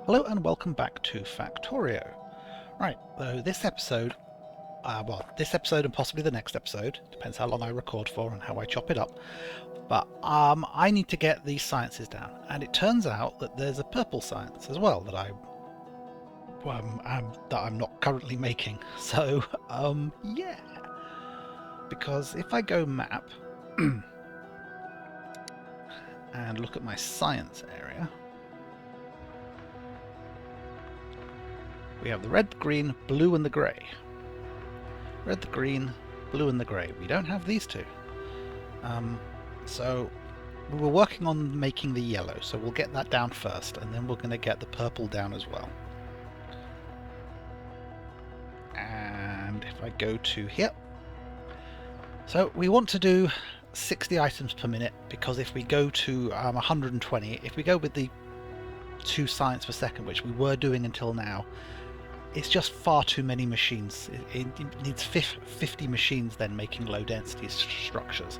Hello and welcome back to Factorio. Right, so this episode, this episode and possibly the next episode, depends how long I record for and how I chop it up, but I need to get these sciences down, and it turns out that there's a purple science as well that I'm not currently making. So, yeah, because if I go map and look at my science area, we have the red, the green, blue and the grey. Red, the green, blue and the grey. We don't have these two. So we were working on making the yellow, so we'll get that down first, and then we're going to get the purple down as well. And if I go to here, so we want to do 60 items per minute, because if we go to 120, if we go with the 2 science per second, which we were doing until now, it's just far too many machines. It needs 50 machines then making low density structures,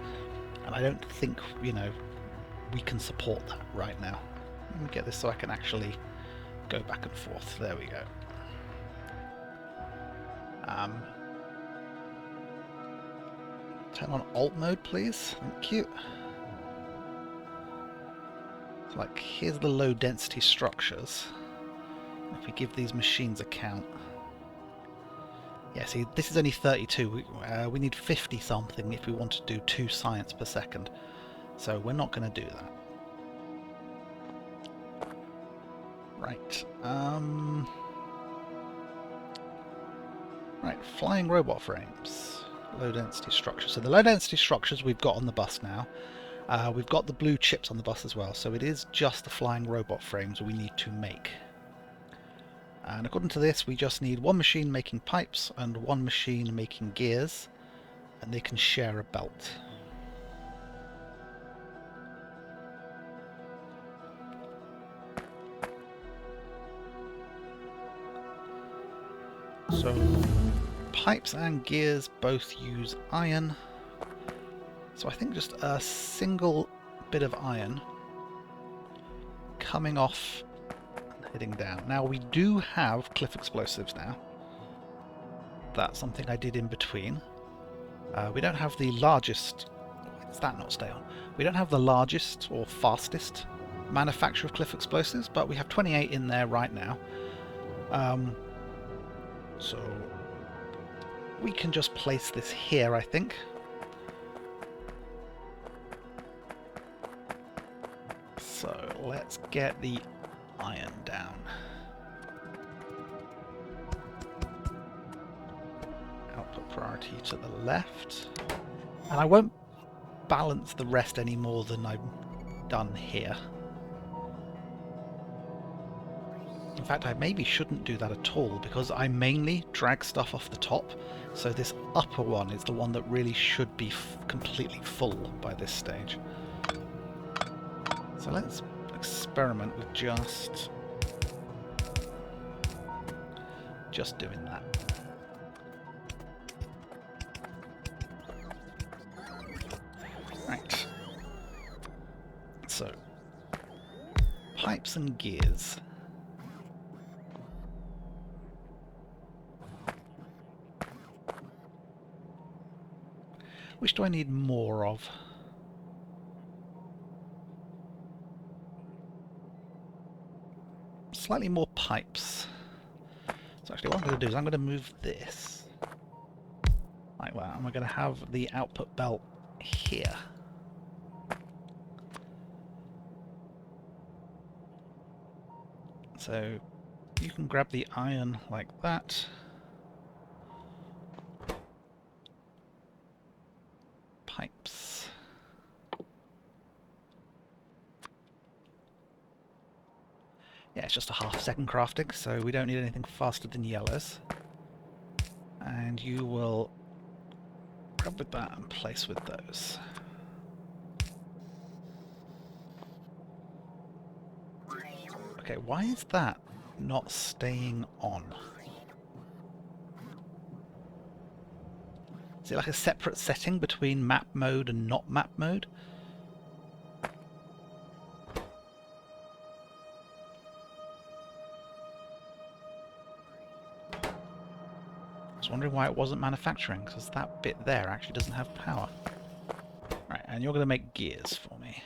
and I don't think, you know, we can support that right now. Let me get this so I can actually go back and forth. There we go. Turn on alt mode, please. Thank you. So, like, here's the low density structures. If we give these machines a count. Yeah, see, this is only 32. We need 50 something if we want to do 2 science per second. So we're not going to do that. Right. Right, flying robot frames. Low density structures. So the low density structures we've got on the bus now. We've got the blue chips on the bus as well. So it is just the flying robot frames we need to make. And according to this, we just need 1 machine making pipes and 1 machine making gears, and they can share a belt. So pipes and gears both use iron, so I think just a single bit of iron coming off and heading down. Now we do have cliff explosives now. That's something I did in between. We don't have the largest... Does that not stay on? We don't have the largest or fastest manufacture of cliff explosives, but we have 28 in there right now. So we can just place this here, I think. So let's get the iron down. Output priority to the left. And I won't balance the rest any more than I've done here. In fact, I maybe shouldn't do that at all, because I mainly drag stuff off the top, so this upper one is the one that really should be completely full by this stage. So let's experiment with just doing that. Right. So, pipes and gears. Which do I need more of? Slightly more pipes. So actually what I'm going to do is I'm going to move this like that, and we're going to have the output belt here. So you can grab the iron like that. Pipes. Yeah, it's just a half-second crafting, so we don't need anything faster than yellows. And you will grab with that and place with those. Okay, why is that not staying on? Is it like a separate setting between map mode and not map mode? was wondering why it wasn't manufacturing, because that bit there actually doesn't have power. Right, and you're going to make gears for me.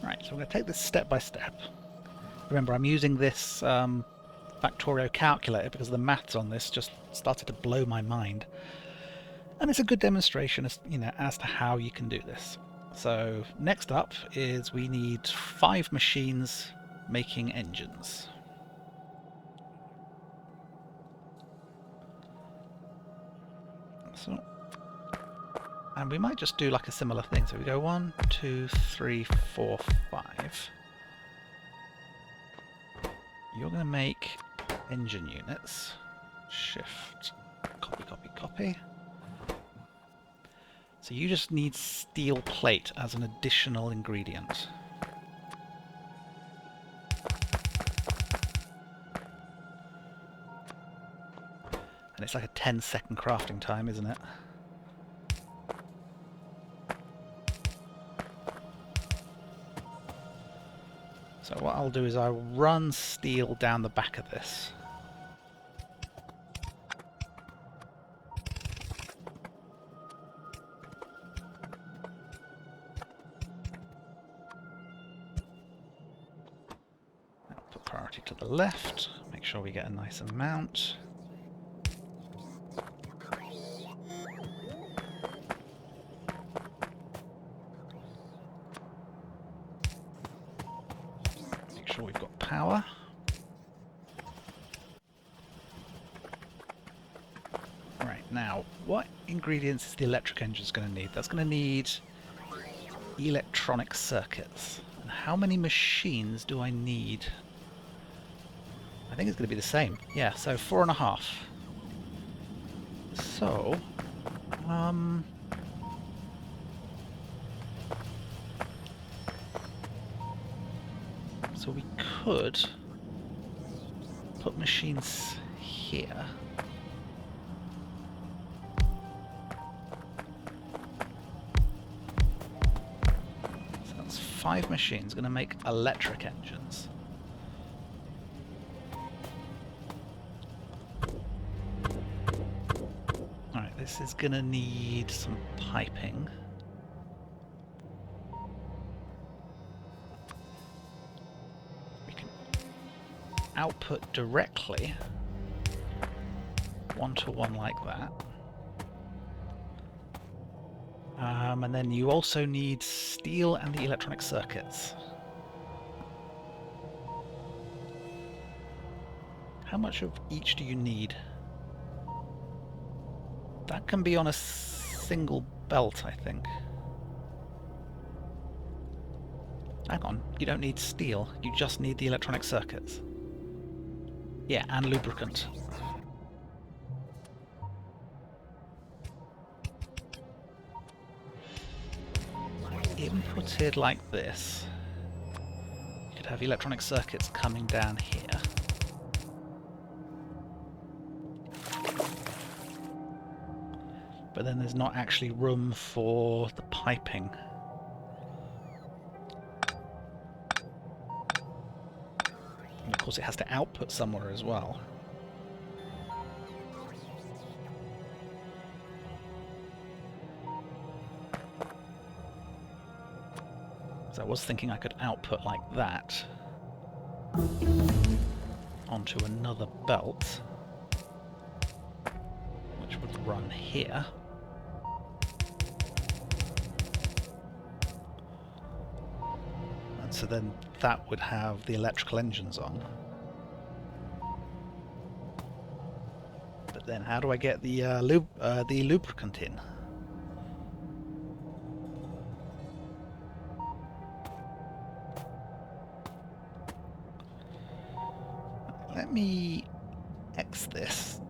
Right, so we're going to take this step by step. Remember, I'm using this Factorio calculator because the maths on this just started to blow my mind. And it's a good demonstration as, as to how you can do this. So next up is we need 5 machines making engines. So, and we might just do like a similar thing. So we go 1, 2, 3, 4, 5. You're going to make engine units. Shift, copy, copy, copy. So you just need steel plate as an additional ingredient. And it's like a 10-second crafting time, isn't it? So what I'll do is I'll run steel down the back of this. I'll put priority to the left, make sure we get a nice amount. We've got power. Right, now, what ingredients is the electric engine going to need? That's going to need electronic circuits. And how many machines do I need? I think it's going to be the same. Yeah, so 4.5. So, so we could put machines here. So that's 5 machines going to make electric engines. Alright, this is going to need some piping. Output directly 1-to-1 like that. And then you also need steel and the electronic circuits. How much of each do you need? That can be on a single belt, I think. Hang on, you don't need steel, you just need the electronic circuits. Yeah, and lubricant. Inputted like this, you could have electronic circuits coming down here. But then there's not actually room for the piping. And of course it has to output somewhere as well. So I was thinking I could output like that onto another belt, which would run here. And so then that would have the electrical engines on. But then how do I get the lubricant in? Let me X this.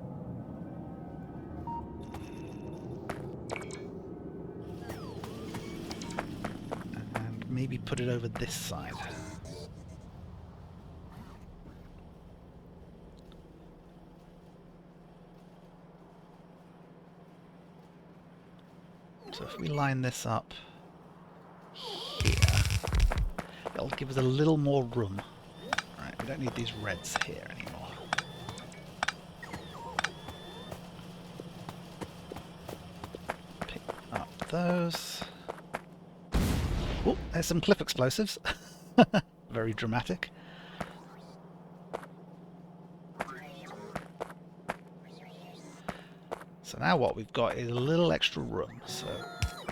And maybe put it over this side. So if we line this up here, it'll give us a little more room. Right, don't need these reds here anymore. Pick up those. Oh, there's some cliff explosives. Very dramatic. So now what we've got is a little extra room, so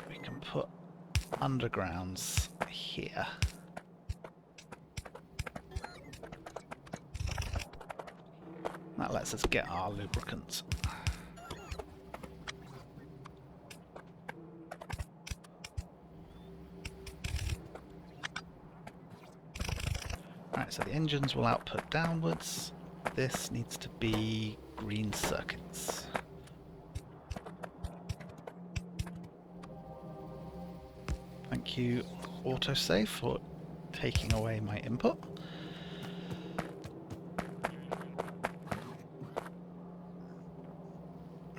we can put undergrounds here. That lets us get our lubricants. Alright, so the engines will output downwards. This needs to be green circuits. Thank you, autosave, for taking away my input.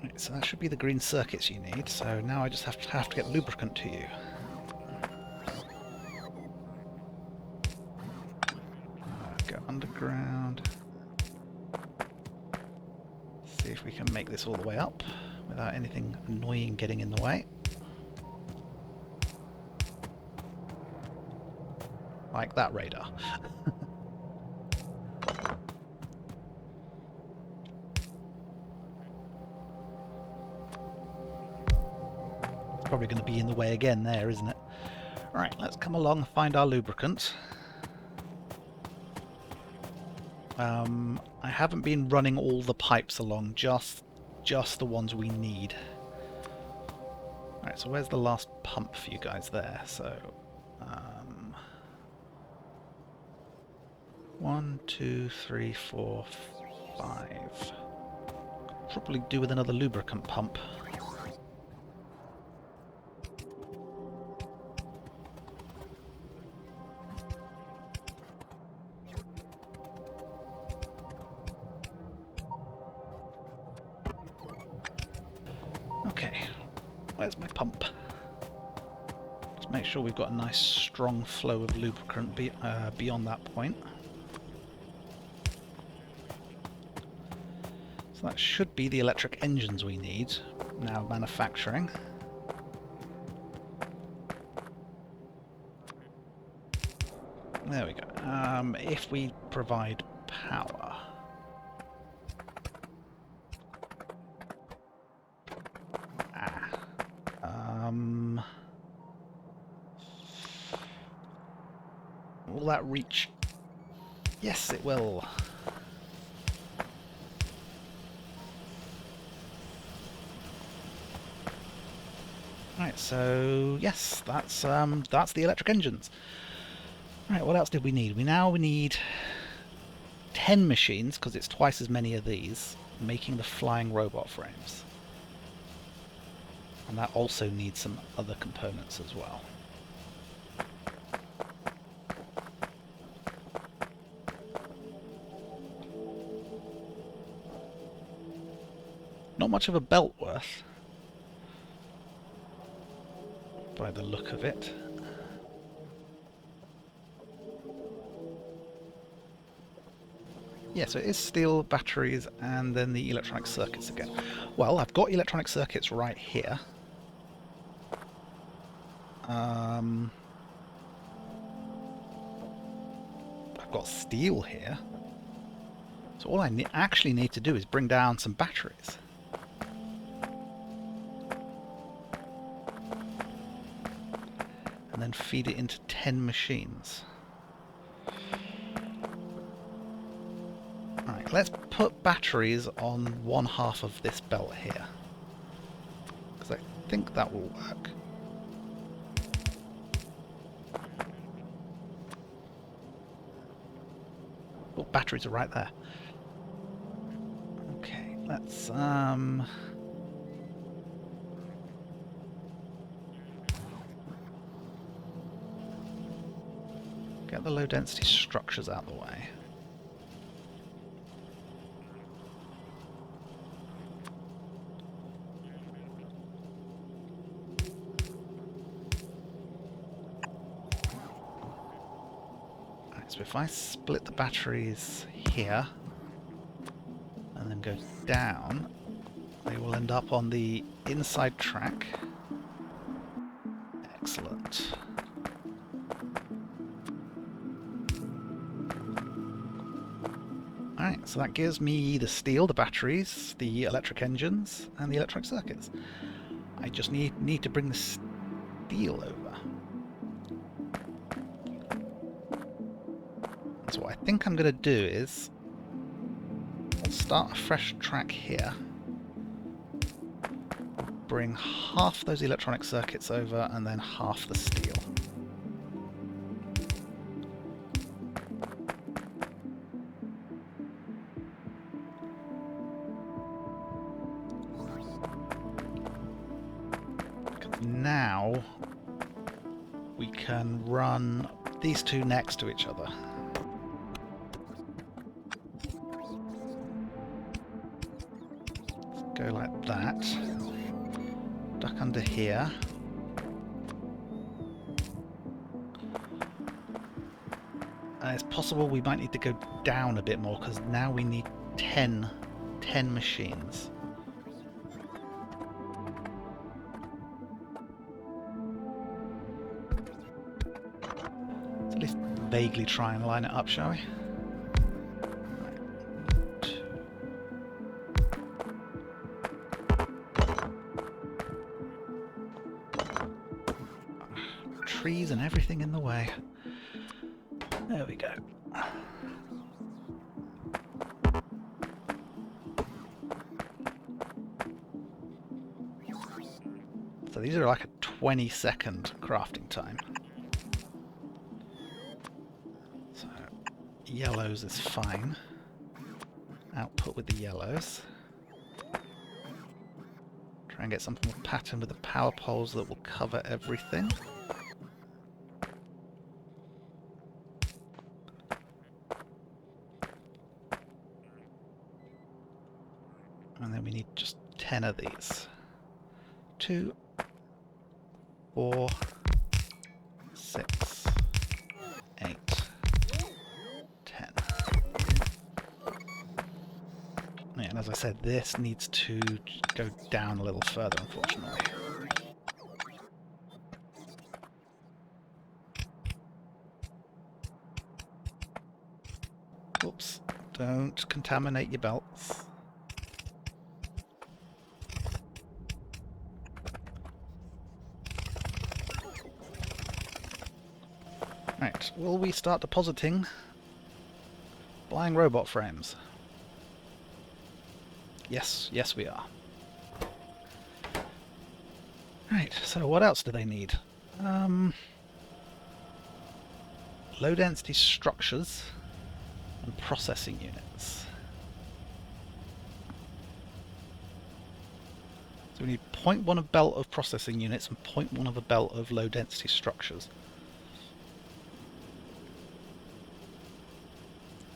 Right, so that should be the green circuits you need. So now I just have to get lubricant to you. Go underground. See if we can make this all the way up without anything annoying getting in the way. Like that radar. It's probably going to be in the way again there, isn't it? Alright, let's come along and find our lubricant. I haven't been running all the pipes along, just the ones we need. Alright, so where's the last pump for you guys there? So, 1, 2, 3, 4, 5. Probably do with another lubricant pump. Okay, where's my pump? Let's make sure we've got a nice strong flow of lubricant beyond that point. So that should be the electric engines we need, now manufacturing. There we go. If we provide power. Will that reach? Yes, it will. Right, so yes, that's the electric engines. Right, what else did we need? We need 10 machines, because it's twice as many of these, making the flying robot frames. And that also needs some other components as well. Not much of a belt worth, by the look of it. Yeah, so it is steel, batteries, and then the electronic circuits again. Well, I've got electronic circuits right here. I've got steel here. So all I actually need to do is bring down some batteries. And then feed it into 10 machines. Right, let's put batteries on one half of this belt here, because I think that will work. Oh, batteries are right there. Okay, let's get the low density structures out of the way. So if I split the batteries here and then go down, they will end up on the inside track. Excellent. Alright, so that gives me the steel, the batteries, the electric engines, and the electronic circuits. I just need to bring the steel over. So what I think I'm going to do is I'll start a fresh track here. Bring half those electronic circuits over and then half the steel. Now we can run these two next to each other. Let's go like that. Duck under here. And it's possible we might need to go down a bit more because now we need 10 machines. At least vaguely try and line it up, shall we? Trees and everything in the way. There we go. So these are like a 20-second crafting time. So yellows is fine. Output with the yellows. Try and get some form of pattern with the power poles that will cover everything. And then we need just 10 of these. 2, 4, 6, 8, 10. Yeah, and as I said, this needs to go down a little further, unfortunately. Oops, don't contaminate your belts. Right, will we start depositing flying robot frames? Yes, yes we are. Right, so what else do they need? Low density structures and processing units. So we need 0.1 of belt of processing units and 0.1 of a belt of low density structures.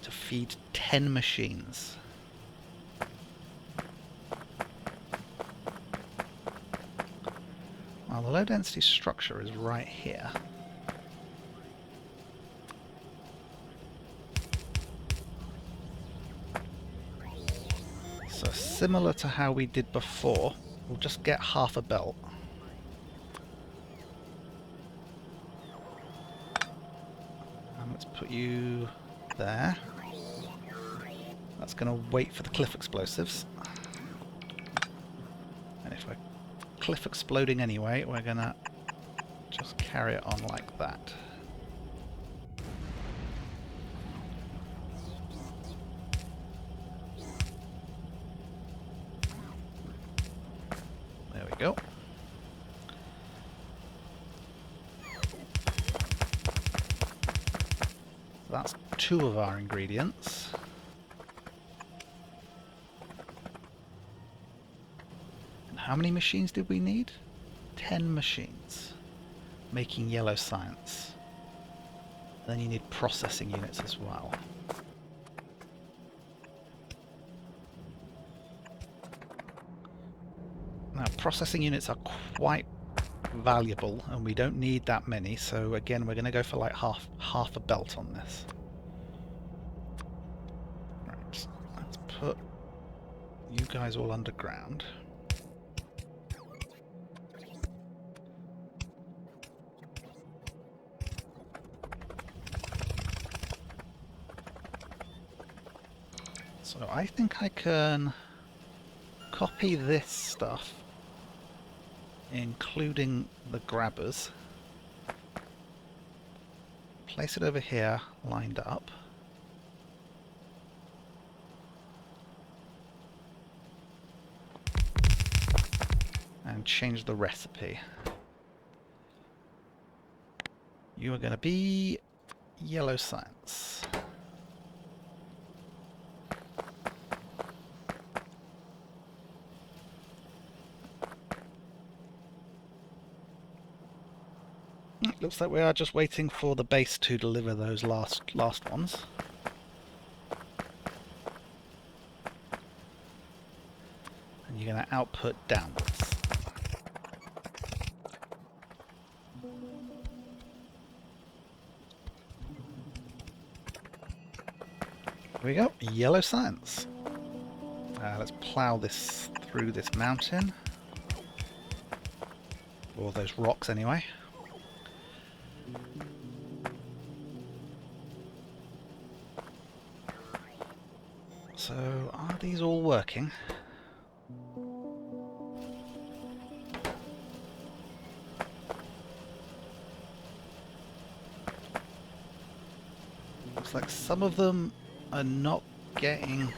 To feed 10 machines. Well, the low density structure is right here. So similar to how we did before, we'll just get half a belt. And let's put you there. That's going to wait for the cliff explosives. And if we're cliff exploding anyway, we're going to just carry it on like that. There we go. So that's 2 of our ingredients. How many machines did we need? 10 machines. Making yellow science. Then you need processing units as well. Now, processing units are quite valuable, and we don't need that many, so again, we're going to go for like half a belt on this. you guys all underground. So I think I can copy this stuff, including the grabbers, place it over here, lined up. And change the recipe. You are going to be yellow science. Looks like we are just waiting for the base to deliver those last ones. And you're going to output downwards. Here we go, yellow science. Let's plough this through this mountain. Or those rocks anyway. So, are these all working? Looks like some of them are not getting...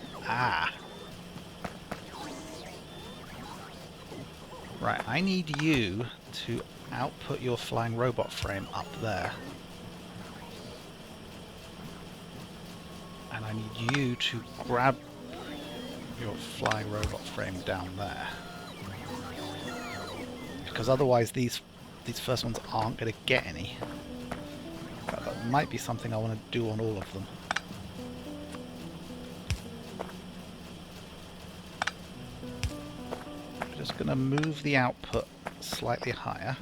Right, I need you to output your flying robot frame up there. And I need you to grab your flying robot frame down there. Because otherwise these first ones aren't going to get any. But that might be something I want to do on all of them. I'm just going to move the output slightly higher.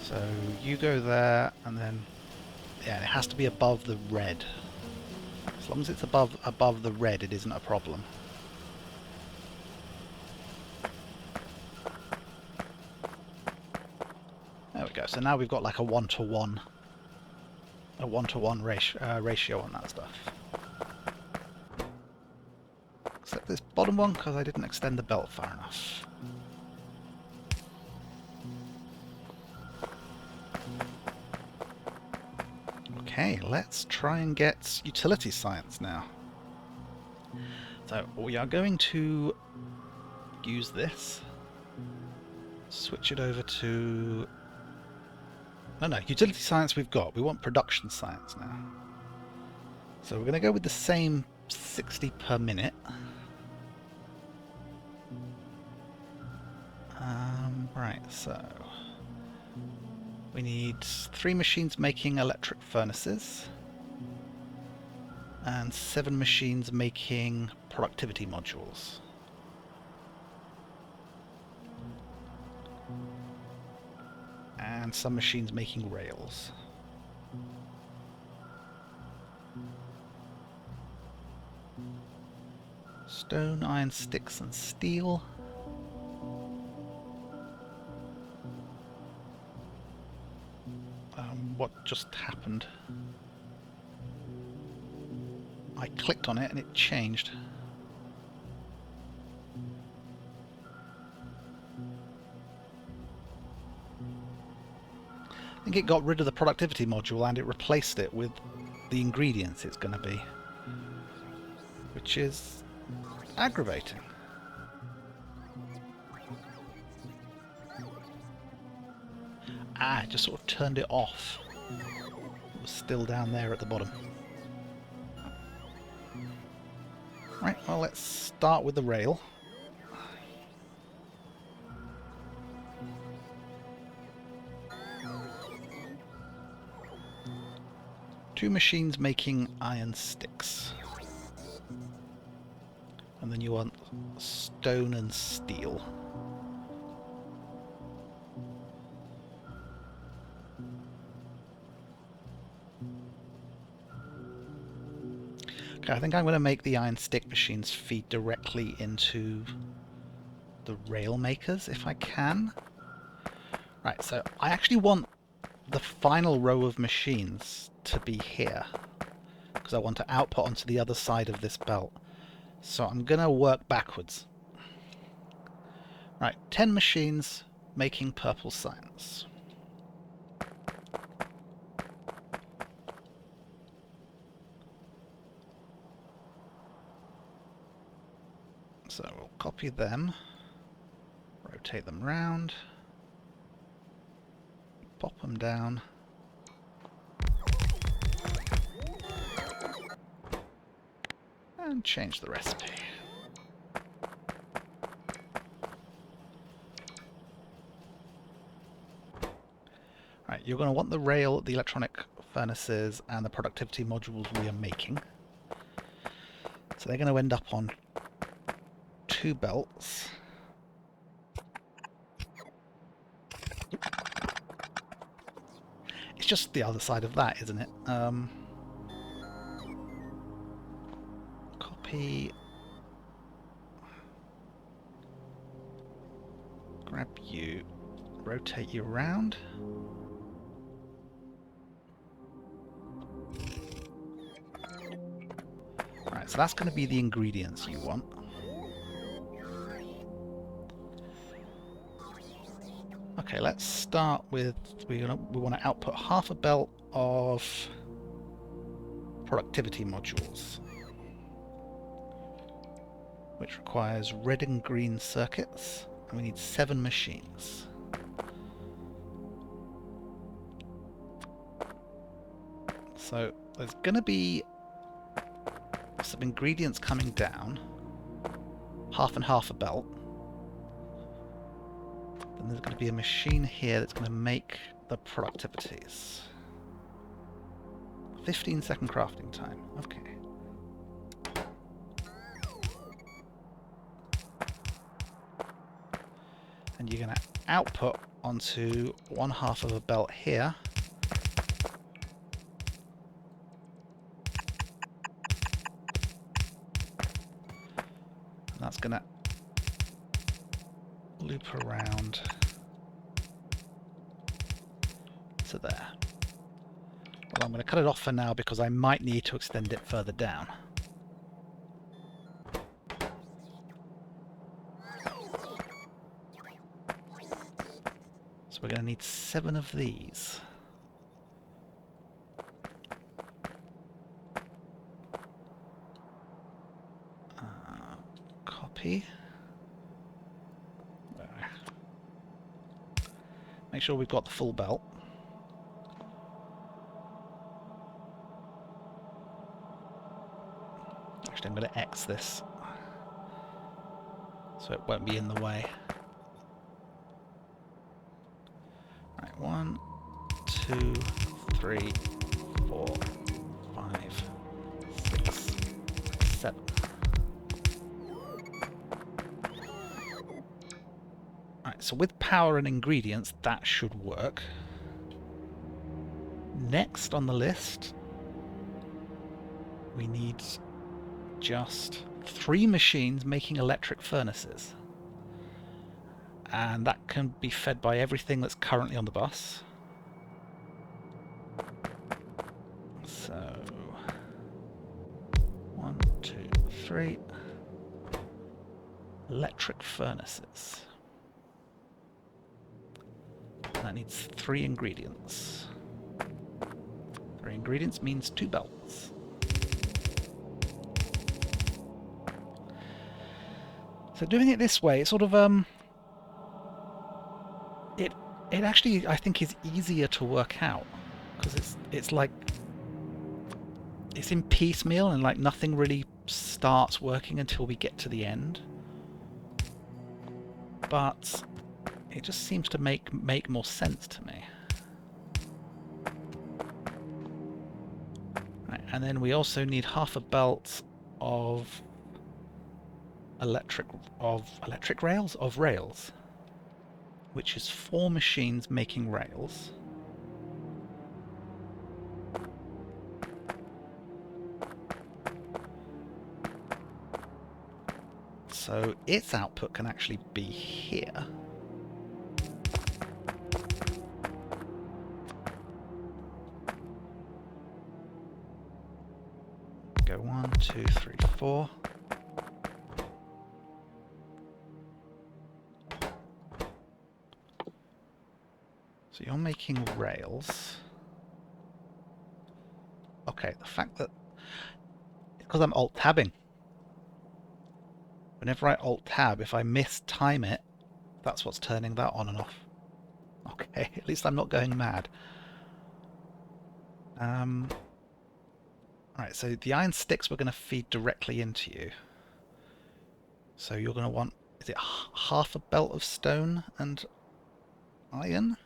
So you go there, and then yeah, it has to be above the red. As long as it's above the red, it isn't a problem. There we go. So now we've got like a 1-to-1 ratio on that stuff. Except this bottom one, because I didn't extend the belt far enough. Okay, let's try and get utility science now. So we are going to use this, switch it over to... No, utility science we've got. We want production science now. So we're going to go with the same 60 per minute. Right, so we need 3 machines making electric furnaces and 7 machines making productivity modules. And some machines making rails. Stone, iron, sticks and steel. What just happened? I clicked on it and it changed. I think it got rid of the productivity module and it replaced it with the ingredients it's going to be, which is aggravating. It just sort of turned it off. It was still down there at the bottom. Right, well, let's start with the rail. Two machines making iron sticks. And then you want stone and steel. Okay, I think I'm going to make the iron stick machines feed directly into the rail makers if I can. Right, so I actually want the final row of machines to be here because I want to output onto the other side of this belt. So I'm going to work backwards. Right, 10 machines making purple science. So we'll copy them, rotate them round, pop them down, and change the recipe. Right, you're going to want the rail, the electronic furnaces, and the productivity modules we are making. So they're going to end up on 2 belts. It's just the other side of that, isn't it? Copy. Grab you. Rotate you around. Right, so that's going to be the ingredients you want. Okay, let's start with, we want to output half a belt of productivity modules, which requires red and green circuits, and we need 7 machines. So there's going to be some ingredients coming down, half and half a belt. Then there's going to be a machine here that's going to make the productivities. 15-second crafting time. Okay. And you're going to output onto 1/2 of a belt here. And that's going to loop around to there. Well, I'm going to cut it off for now because I might need to extend it further down. So we're going to need 7 of these. Copy. Make sure we've got the full belt. Actually, I'm going to X this so it won't be in the way. Right, 1, 2, 3, 4, 5, 6, 7. Right, so with power and ingredients, that should work. Next on the list, we need just 3 machines making electric furnaces. And that can be fed by everything that's currently on the bus. So 1, 2, 3 electric furnaces. And that needs 3 ingredients. 3 ingredients means 2 belts. So doing it this way, it sort of it actually, I think, is easier to work out because it's like it's in piecemeal and like nothing really starts working until we get to the end. But it just seems to make more sense to me. Right, and then we also need half a belt of electric rails, which is 4 machines making rails. So its output can actually be here. Go 1, 2, 3, 4. So you're making rails. Okay, the fact that... because I'm alt-tabbing. Whenever I alt-tab, if I mistime it, that's what's turning that on and off. Okay, at least I'm not going mad. Right, so the iron sticks we're going to feed directly into you. So you're going to want... is it half a belt of stone and iron?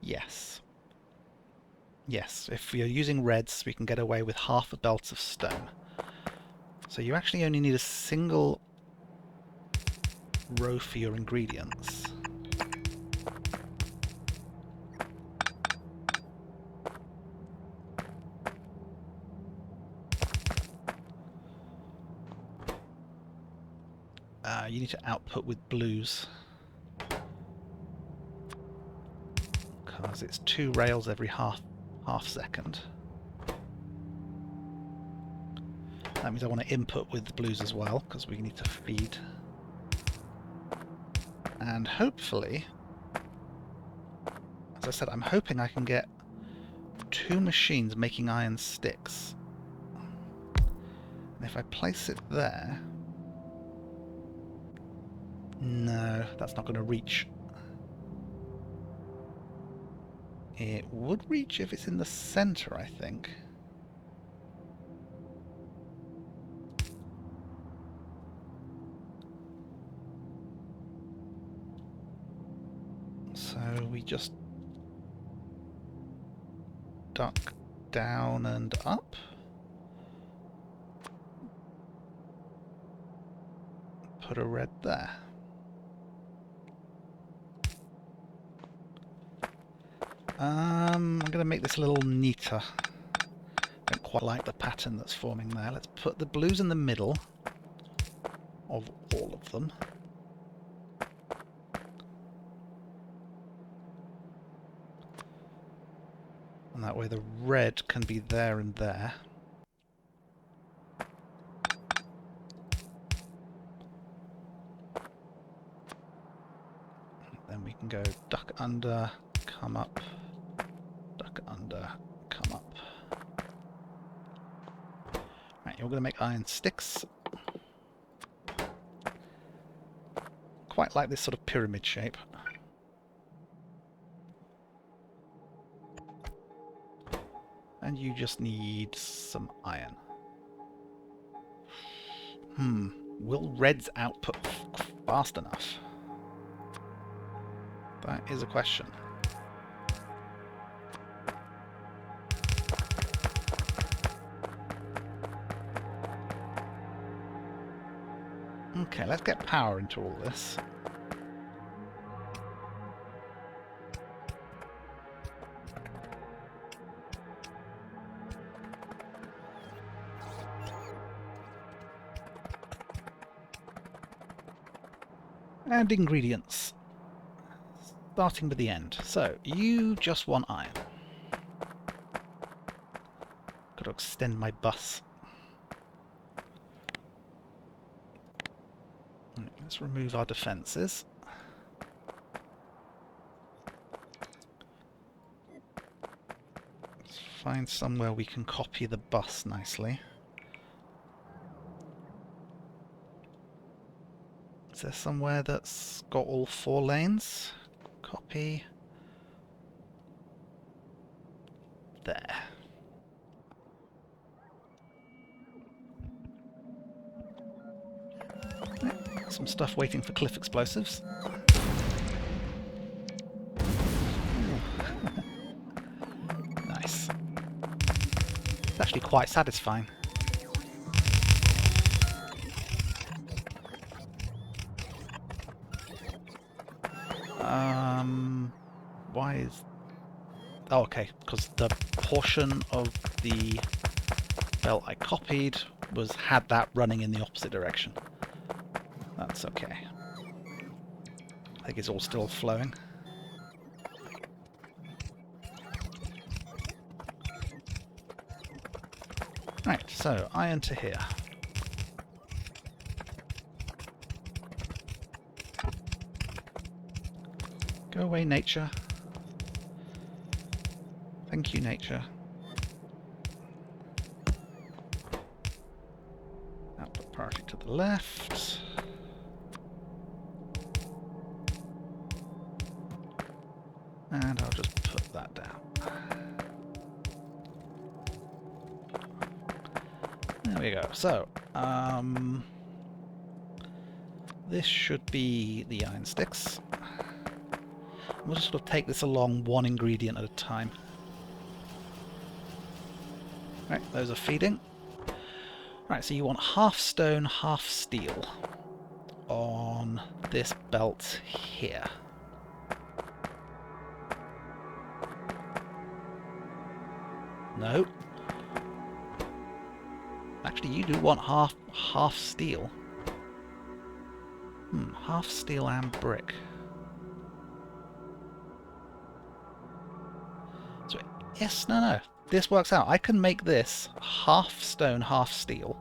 Yes. Yes, if you're using reds, we can get away with half a belt of stone. So you actually only need a single row for your ingredients. You need to output with blues. Because it's 2 rails every half second. That means I want to input with the blues as well, because we need to feed. And hopefully, as I said, I'm hoping I can get 2 machines making iron sticks. And if I place it there... no, that's not going to reach. It would reach if it's in the center, I think. So we just duck down and up. Put a red there. I'm going to make this a little neater. Don't quite like the pattern that's forming there. Let's put the blues in the middle of all of them. And that way the red can be there and there. Then we can go duck under, come up, duck under, come up. Right, you're going to make iron sticks. Quite like this sort of pyramid shape. And you just need some iron. Will reds output fast enough? That is a question. Okay, let's get power into all this. And ingredients. Starting with the end. So, you just want iron. Got to extend my bus. Let's remove our defences. Let's find somewhere we can copy the bus nicely. Is there somewhere that's got all 4 lanes? Copy. There. Some stuff waiting for cliff explosives. Nice. It's actually quite satisfying. Why is... oh, okay, because the portion of the belt I copied had that running in the opposite direction. That's okay. I think it's all still flowing. Right, so iron to here. Go away, nature. Thank you, nature. Output priority to the left. And I'll just put that down. There we go. So, this should be the iron sticks. We'll just sort of take this along one ingredient at a time. Right, those are feeding. Right, so you want half stone, half steel on this belt here. No. Actually, you do want half steel. Half steel and brick. So, yes, no. This works out. I can make this half stone, half steel.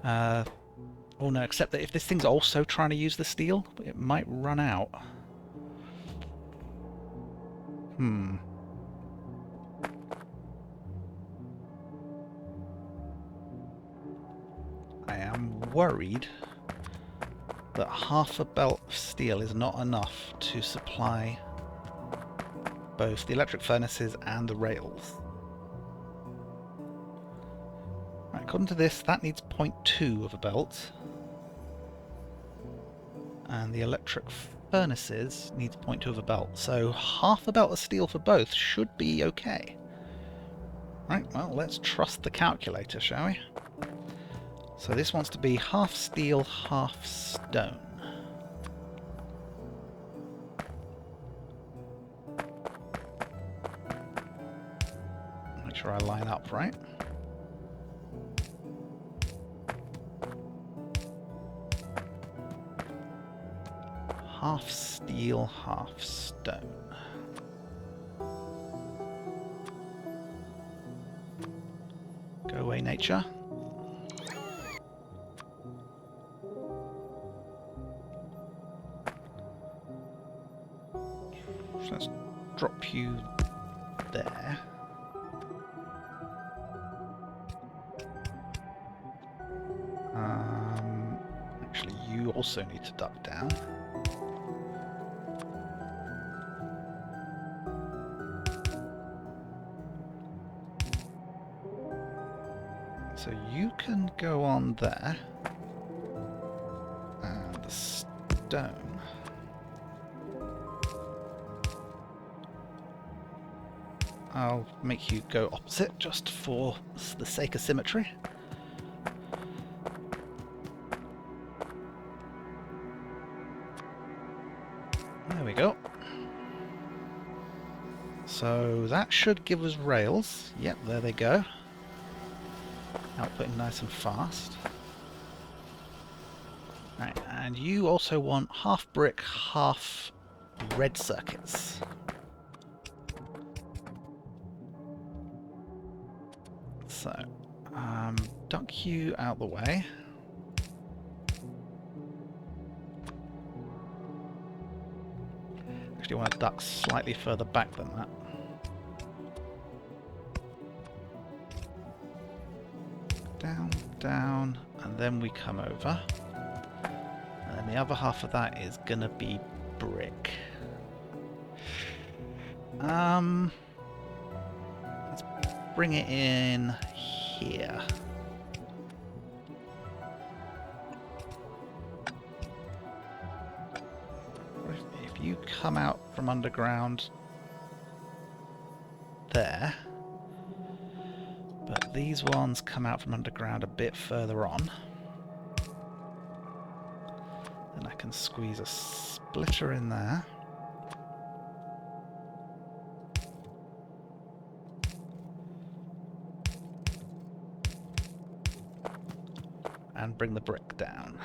Oh no, except that if this thing's also trying to use the steel, it might run out. I am worried that half a belt of steel is not enough to supply both the electric furnaces and the rails. Right, according to this, that needs 0.2 of a belt. And the electric furnaces needs 0.2 of a belt. So half a belt of steel for both should be okay. Right, well, let's trust the calculator, shall we? So this wants to be half steel, half stone. Make sure I line up right. Half steel, half stone. Go away, nature. So let's drop you there. Actually, you also need to duck down. So you can go on there. And the stone. I'll make you go opposite just for the sake of symmetry. There we go. So that should give us rails. Yep, there they go. Outputting nice and fast. Right, and you also want half brick, half red circuits. So, duck you out the way. Actually, I want to duck slightly further back than that. Down, down, and then we come over. And then the other half of that is gonna be brick. Let's bring it in here. If you come out from underground there, but these ones come out from underground a bit further on, then I can squeeze a splitter in there. and bring the brick down.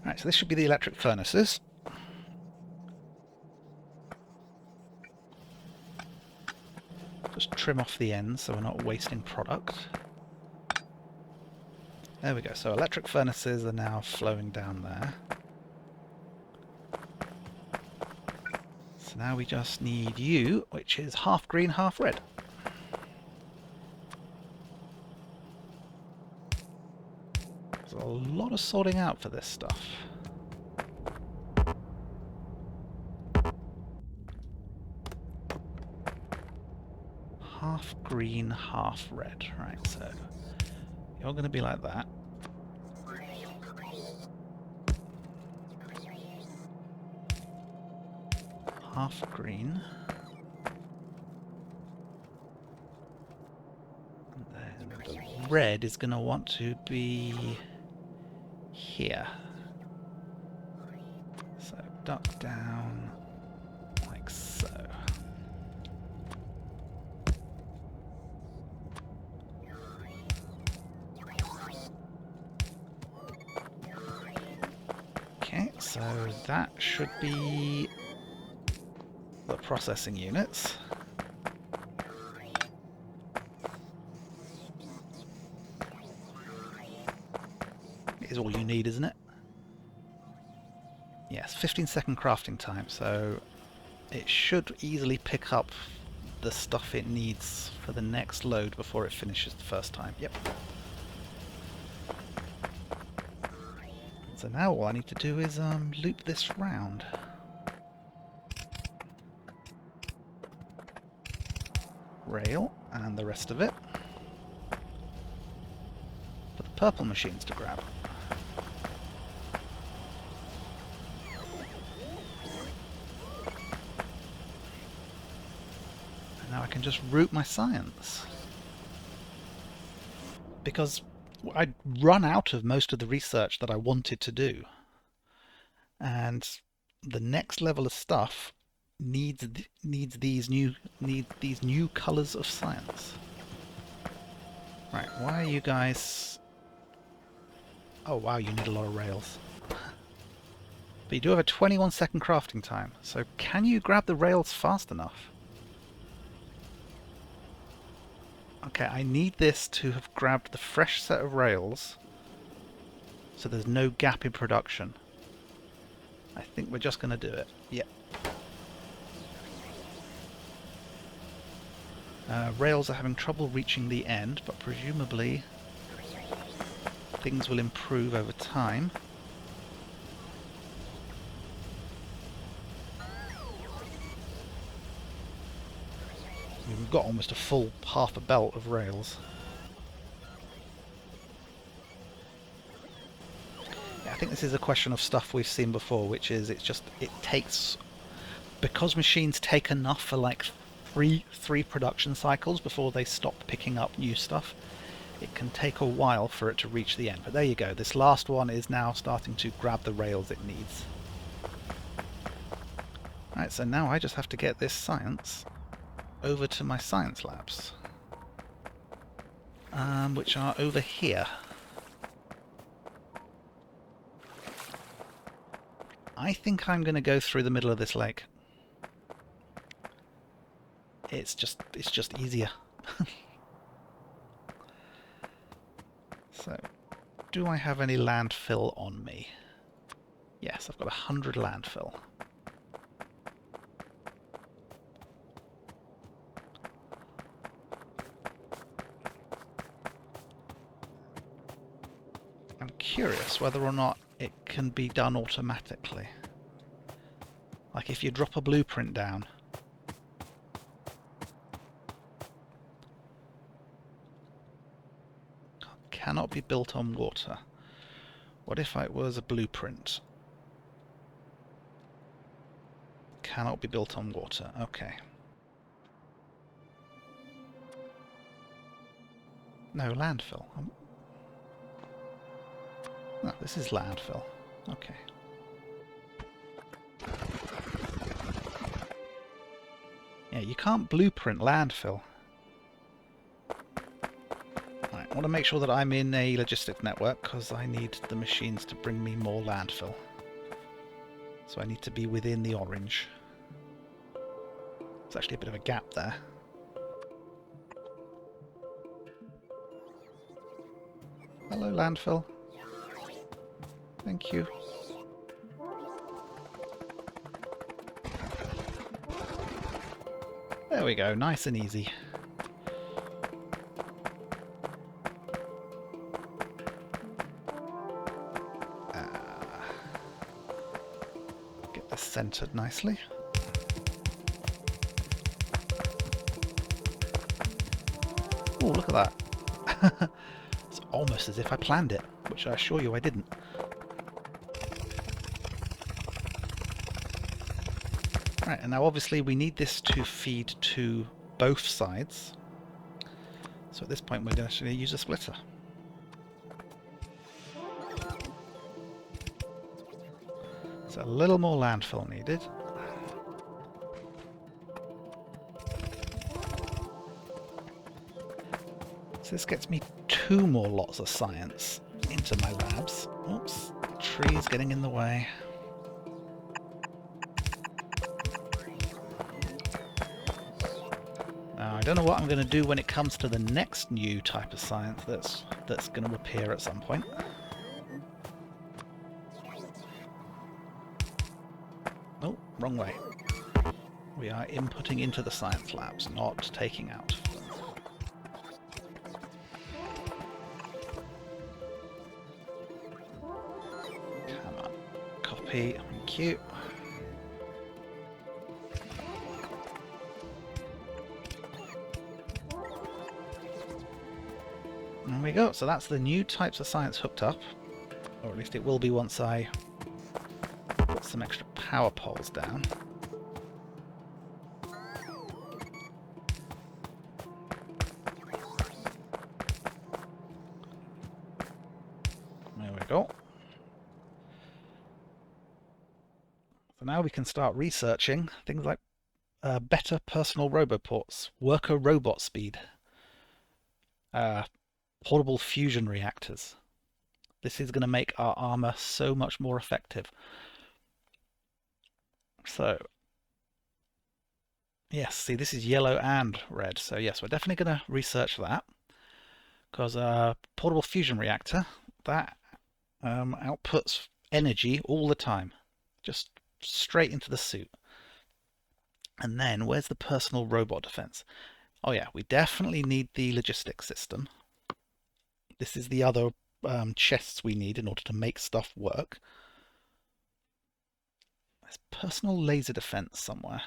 Right, so this should be the electric furnaces. Just trim off the ends so we're not wasting product. There we go, so electric furnaces are now flowing down there. So now we just need you, which is half green, half red. There's a lot of sorting out for this stuff. Half green, half red. Right, so you're going to be like that. Half green. And then the red is going to want to be here. So duck down like so. Okay, so that should be the processing units. Is all you need, isn't it? Yes, 15-second crafting time, so it should easily pick up the stuff it needs for the next load before it finishes the first time. Yep. So now all I need to do is loop this round. Rail and the rest of it. For the purple machines to grab. And now I can just route my science. Because I'd run out of most of the research that I wanted to do. And the next level of stuff needs these new colours of science. Right, why are you guys... Oh wow, you need a lot of rails. But you do have a 21-second crafting time, so can you grab the rails fast enough? Okay, I need this to have grabbed the fresh set of rails so there's no gap in production. I think we're just going to do it. Yep. Rails are having trouble reaching the end, but presumably things will improve over time. We've got almost a full half a belt of rails. Yeah, I think this is a question of stuff we've seen before, which is it takes, because machines take enough for like three production cycles before they stop picking up new stuff. It can take a while for it to reach the end, but there you go. This last one is now starting to grab the rails it needs. Right, so now I just have to get this science over to my science labs, which are over here. I think I'm going to go through the middle of this lake. It's just easier. So, do I have any landfill on me? Yes, I've got 100 landfill. I'm curious whether or not it can be done automatically. Like if you drop a blueprint down. Cannot be built on water. What if it was a blueprint? Cannot be built on water. Okay. No, landfill. No, this is landfill. Okay. Yeah, you can't blueprint landfill. Right, want to make sure that I'm in a logistics network because I need the machines to bring me more landfill. So I need to be within the orange. There's actually a bit of a gap there. Hello, landfill. Thank you. There we go, nice and easy. Get this centered nicely. Oh, look at that. It's almost as if I planned it, which I assure you I didn't. Right, and now obviously we need this to feed to both sides. So at this point we're going to actually use a splitter. So a little more landfill needed. So this gets me 2 more lots of science into my labs. Oops, trees getting in the way. Now I don't know what I'm going to do when it comes to the next new type of science that's going to appear at some point. Oh, wrong way. We are inputting into the science labs, not taking out. Come on. Copy. Thank you. There we go. So that's the new types of science hooked up. Or at least it will be once I put some extra power poles down. There we go. So now we can start researching things like better personal roboports, worker robot speed, portable fusion reactors. This is going to make our armor so much more effective. So, yes, see, this is yellow and red. So yes, we're definitely going to research that. Because a portable fusion reactor, that outputs energy all the time. Just straight into the suit. And then, where's the personal robot defense? Oh yeah, we definitely need the logistics system. This is the other chests we need in order to make stuff work. There's personal laser defense somewhere.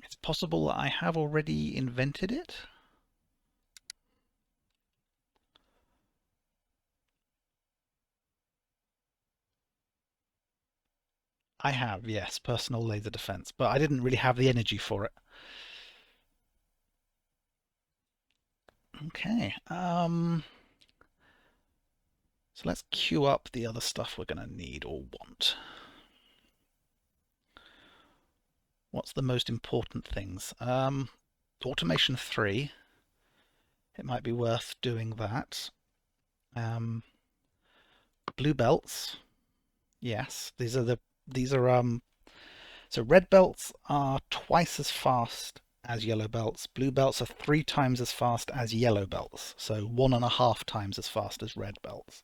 It's possible that I have already invented it. I have, yes, personal laser defense, but I didn't really have the energy for it. Okay, so let's queue up the other stuff we're going to need or want. What's the most important things? Automation 3. It might be worth doing that. Blue belts. Yes, so red belts are twice as fast as yellow belts. Blue belts are 3 times as fast as yellow belts, so 1.5 times as fast as red belts.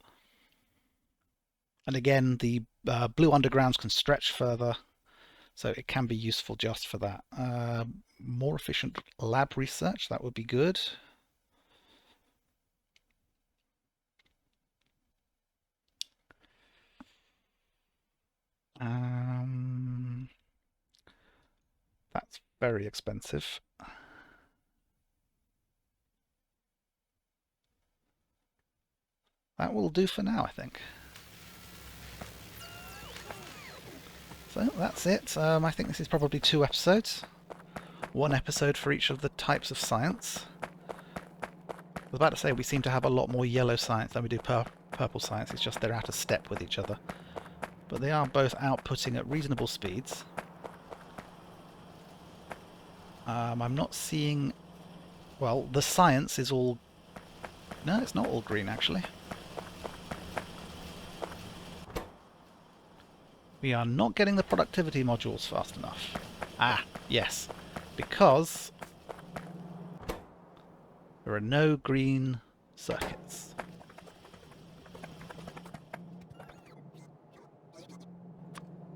And again, the blue undergrounds can stretch further, so it can be useful just for that. More efficient lab research, that would be good. That's very expensive. That will do for now, I think. So that's it. I think this is probably 2 episodes. 1 episode for each of the types of science. I was about to say we seem to have a lot more yellow science than we do purple science. It's just they're out of step with each other. But they are both outputting at reasonable speeds. I'm not seeing... Well, the science is all... No, it's not all green, actually. We are not getting the productivity modules fast enough. Ah, yes. Because there are no green circuits.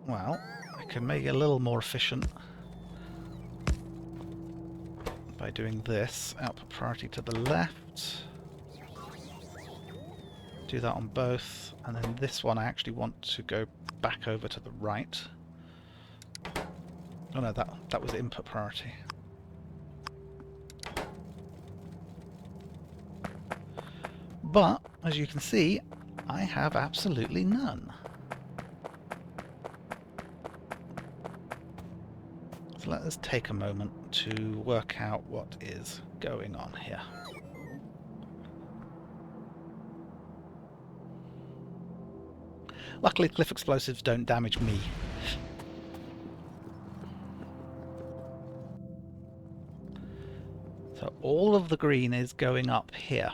Well, I can make it a little more efficient by doing this. Output priority to the left. Do that on both. And then this one I actually want to go back over to the right. Oh no, that was input priority. But, as you can see, I have absolutely none. So let us take a moment to work out what is going on here. Luckily, cliff explosives don't damage me. So all of the green is going up here.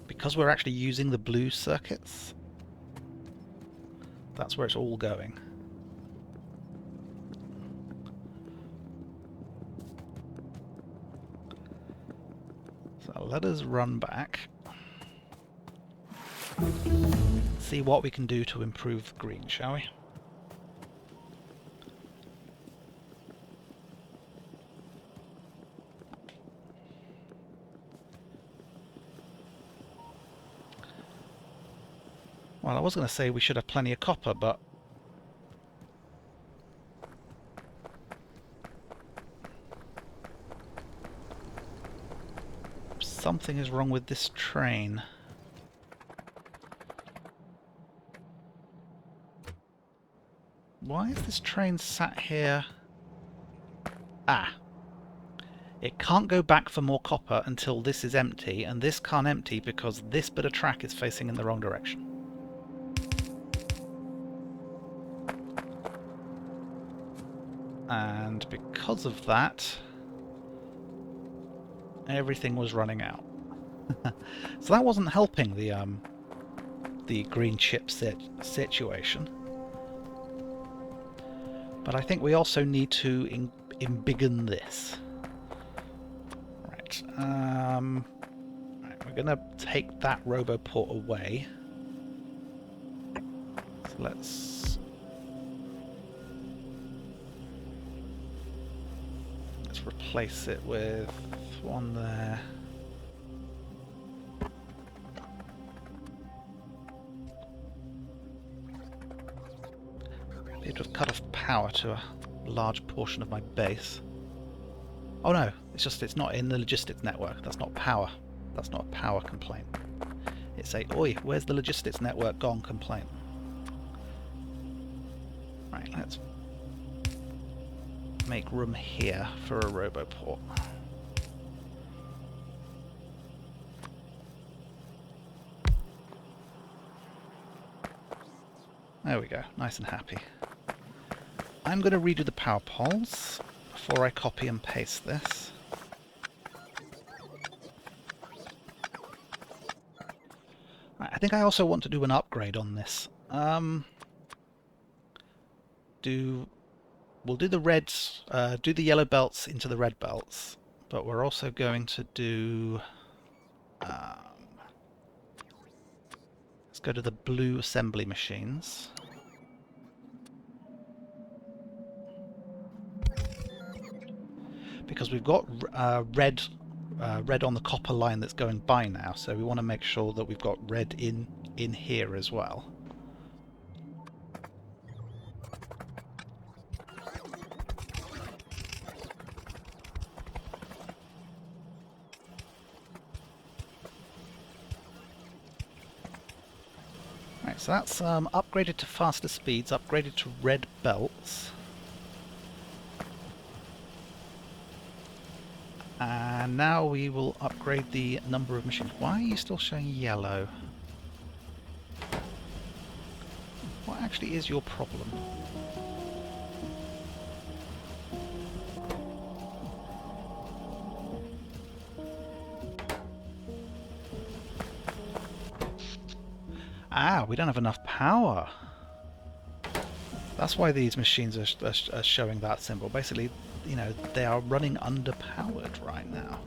Because we're actually using the blue circuits, that's where it's all going. So let us run back. See what we can do to improve green, shall we? Well, I was going to say we should have plenty of copper, but something is wrong with this train. Why is this train sat here? Ah. It can't go back for more copper until this is empty, and this can't empty because this bit of track is facing in the wrong direction. And because of that, everything was running out. So that wasn't helping the green chip situation. But I think we also need to embiggen this. Right. Right, we're going to take that roboport away. So let's replace it with one there. It would cut off power to a large portion of my base. Oh no, it's not in the logistics network. That's not power. That's not a power complaint. It's a, oi, where's the logistics network gone complaint. Right, let's make room here for a roboport. There we go, nice and happy. I'm going to redo the power poles before I copy and paste this. Right, I think I also want to do an upgrade on this. We'll do the reds, do the yellow belts into the red belts, but we're also going to do... let's go to the blue assembly machines. Because we've got red on the copper line that's going by now, so we want to make sure that we've got red in here as well. Right, so that's upgraded to faster speeds, upgraded to red belts. And now we will upgrade the number of machines. Why are you still showing yellow? What actually is your problem? Ah, we don't have enough power. That's why these machines are showing that symbol. Basically, you know, they are running underpowered right now.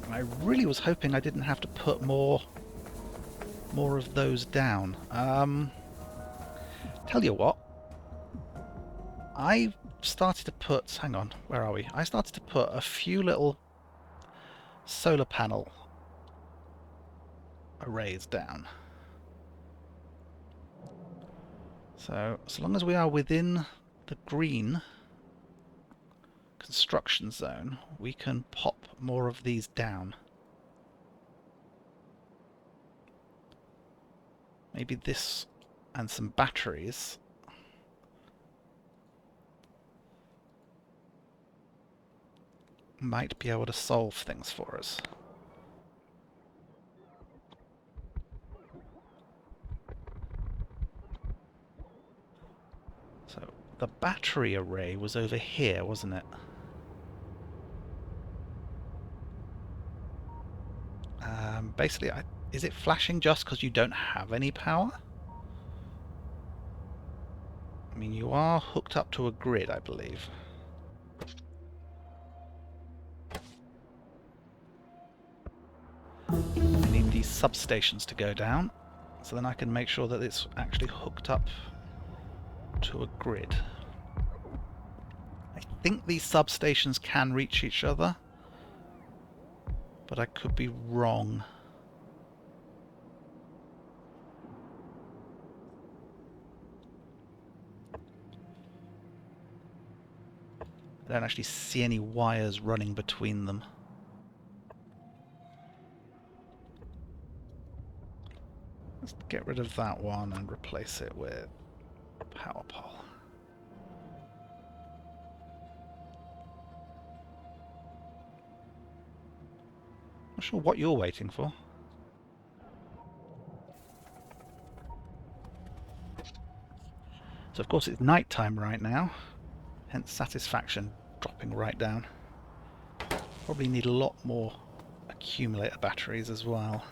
And I really was hoping I didn't have to put more of those down. Tell you what, I started to put, hang on, where are we? I started to put a few little solar panel arrays down. So long as we are within the green construction zone, we can pop more of these down. Maybe this and some batteries. Might be able to solve things for us. So the battery array was over here, wasn't it? Basically, is it flashing just because you don't have any power? I mean, you are hooked up to a grid, I believe. I need these substations to go down, so then I can make sure that it's actually hooked up to a grid. I think these substations can reach each other, but I could be wrong. I don't actually see any wires running between them. Let's get rid of that one and replace it with power pole. Not sure what you're waiting for. So of course it's night time right now, hence satisfaction dropping right down. Probably need a lot more accumulator batteries as well.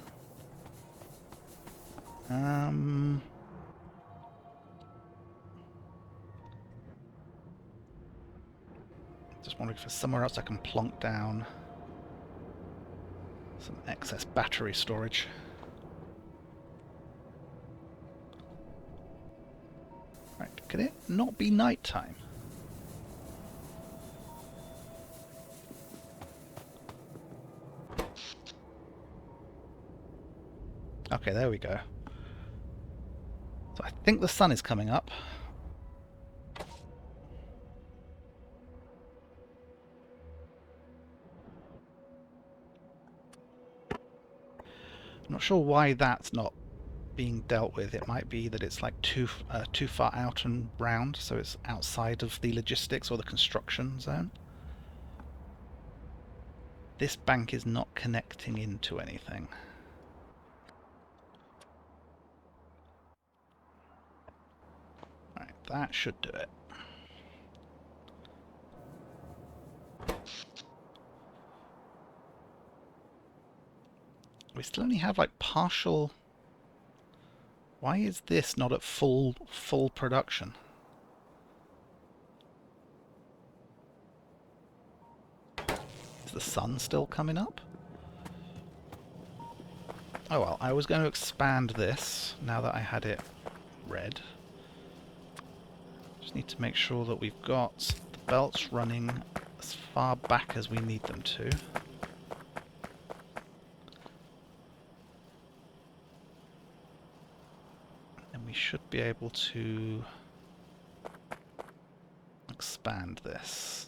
Just wondering if there's somewhere else I can plonk down some excess battery storage. Right, can it not be night time? Okay, there we go. So I think the sun is coming up. I'm not sure why that's not being dealt with. It might be that it's like too far out and round, so it's outside of the logistics or the construction zone. This bank is not connecting into anything. Right, that should do it. We still only have like partial. Why is this not at full production? Is the sun still coming up? Oh well, I was going to expand this now that I had it red. Just need to make sure that we've got the belts running as far back as we need them to. And we should be able to expand this.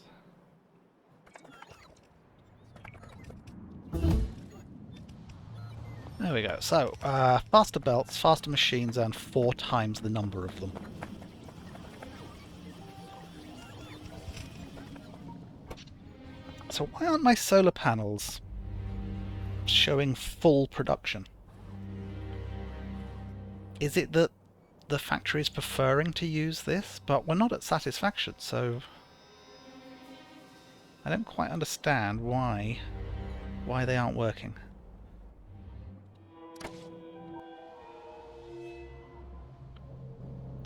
There we go. So, faster belts, faster machines, and 4 times the number of them. So why aren't my solar panels showing full production? Is it that the factory is preferring to use this? But we're not at satisfaction, so... I don't quite understand why they aren't working.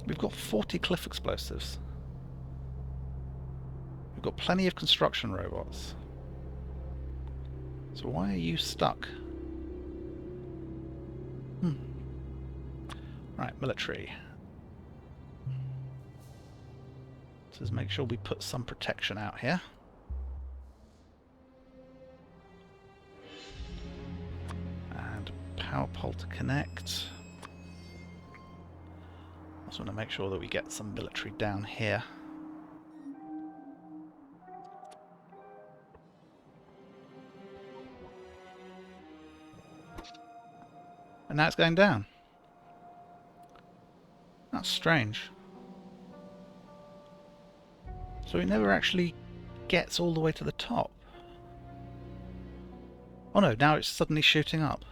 We've got 40 cliff explosives. We've got plenty of construction robots. So why are you stuck? Right, military. Let's make sure we put some protection out here. And power pole to connect. Also want to make sure that we get some military down here. And now it's going down. That's strange. So it never actually gets all the way to the top. Oh no, now it's suddenly shooting up.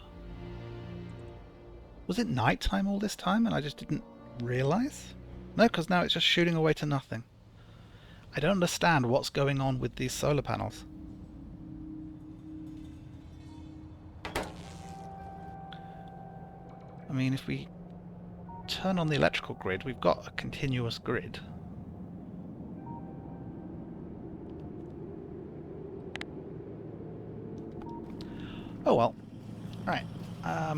Was it night time all this time and I just didn't realise? No, because now it's just shooting away to nothing. I don't understand what's going on with these solar panels. I mean, if we turn on the electrical grid, we've got a continuous grid. Oh well. Right.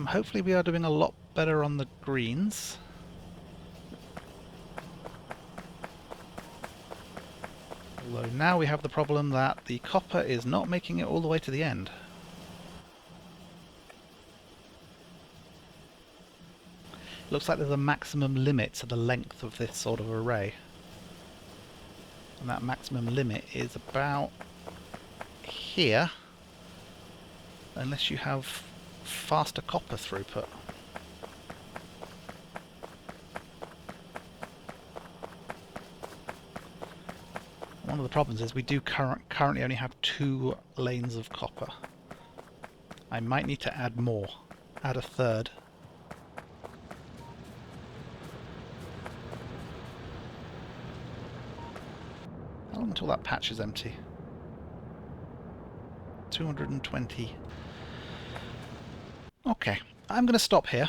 Hopefully we are doing a lot better on the greens. Although now we have the problem that the copper is not making it all the way to the end. Looks like there's a maximum limit to the length of this sort of array. And that maximum limit is about here, unless you have faster copper throughput. One of the problems is we do currently only have 2 lanes of copper. I might need to add more, add a third. How long until that patch is empty? 220. Okay, I'm going to stop here.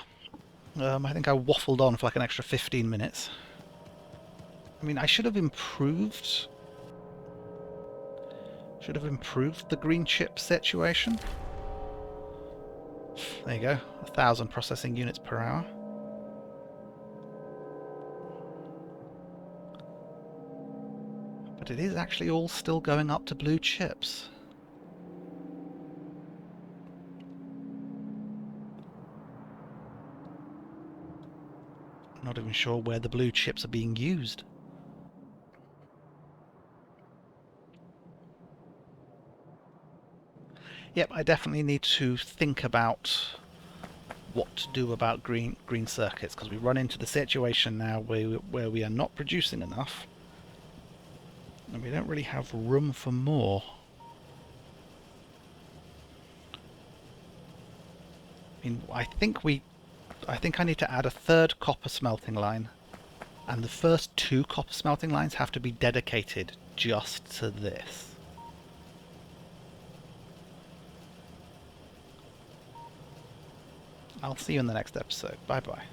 I think I waffled on for like an extra 15 minutes. I mean, I should have improved the green chip situation. There you go, 1,000 processing units per hour. But it is actually all still going up to blue chips. I'm not even sure where the blue chips are being used. Yep, I definitely need to think about what to do about green circuits, because we run into the situation now where we are not producing enough and we don't really have room for more. I mean, I think I need to add a third copper smelting line, and the first 2 copper smelting lines have to be dedicated just to this. I'll see you in the next episode. Bye bye.